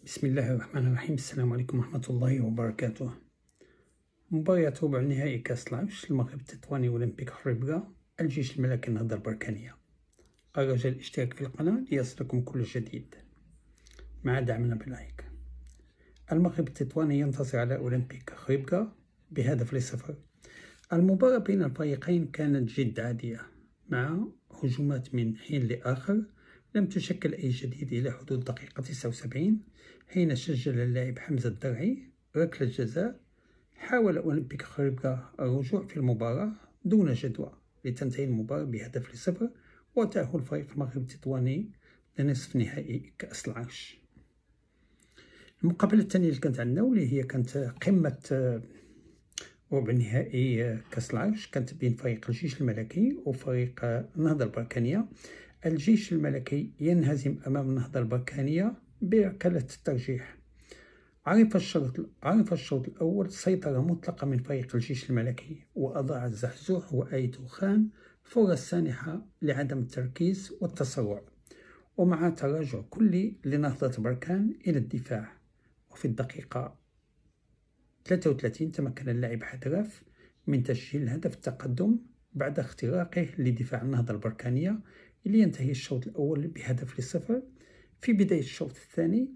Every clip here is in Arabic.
بسم الله الرحمن الرحيم. السلام عليكم ورحمة الله وبركاته. مباريات ربع نهائي كأس العرش المغرب التطواني أولمبيك خريبكا الجيش الملكي النهضة البركانية. الرجاء الاشتراك في القناة ليصلكم كل جديد مع دعمنا بلايك. المغرب التطواني ينتصر على أولمبيك خريبكا ب1-0. المباراة بين الفريقين كانت جد عادية مع هجومات من حين لآخر لم تشكل أي جديد إلى حدود دقيقة 79 حين سجل اللاعب حمزة الدرعي ركلة جزاء. حاول أولمبيك خريبكا الرجوع في المباراة دون جدوى لتنتهي المباراة ب1-0 وتأهل فريق المغرب التطواني لنصف نهائي كأس العرش. المقابلة الثانية اللي كانت عندنا واللي هي كانت قمة ربع نهائي كأس العرش كانت بين فريق الجيش الملكي وفريق النهضة البركانية. الجيش الملكي ينهزم أمام النهضة البركانية بركلة الترجيح. عرف الشوط الأول سيطرة مطلقة من فريق الجيش الملكي، وأضاع الزحزوح وآيتو خان فرص سانحة لعدم التركيز والتسرع، ومع تراجع كلي لنهضة بركان إلى الدفاع. وفي الدقيقة 33 تمكن اللاعب حدراف من تسجيل هدف التقدم بعد اختراقه لدفاع النهضة البركانية لينتهي الشوط الأول ب1-0. في بداية الشوط الثاني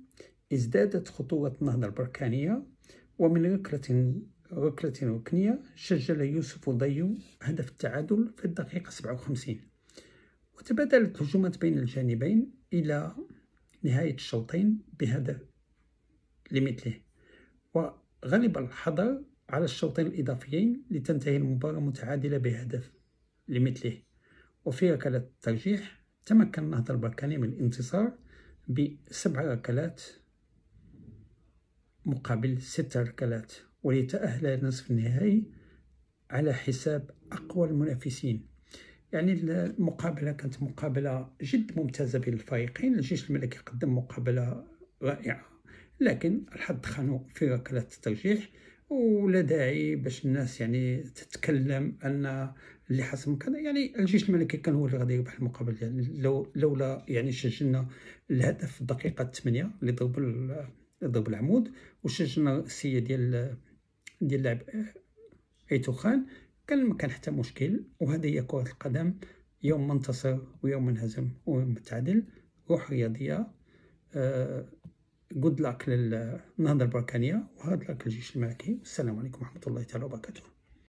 ازدادت خطورة النهضة البركانية، ومن ركلة ركنية سجل يوسف ضيو هدف التعادل في الدقيقة 57. وتبادلت الهجومات بين الجانبين إلى نهاية الشوطين بهدف لمثله، وغلب الحضر على الشوطين الإضافيين لتنتهي المباراة متعادلة بهدف لمثله. وفي ركلة الترجيح تمكن النهضة البركانية من الانتصار ب7 ركلات مقابل 6 ركلات وليتأهل لنصف النهائي على حساب أقوى المنافسين. يعني المقابلة كانت مقابلة جد ممتازة بين الفريقين. الجيش الملكي قدم مقابلة رائعة، لكن الحظ خانوا في ركلة الترجيح، ولا داعي باش الناس يعني تتكلم ان اللي حصل كذا. يعني الجيش الملكي كان هو اللي غادي يربح المقابله، يعني لولا يعني سجلنا الهدف في الدقيقه 8 اللي ضرب العمود، وسجلنا السيه ديال اللاعب ايتو خان، كان ما كان حتى مشكل. وهذه هي كرة القدم، يوم منتصر ويوم منهزم ويوم متعادل. روح رياضيه. جود لاك للنهضة البركانية وهارد لاك للجيش الملكي. السلام عليكم ورحمة الله تعالى وبركاته.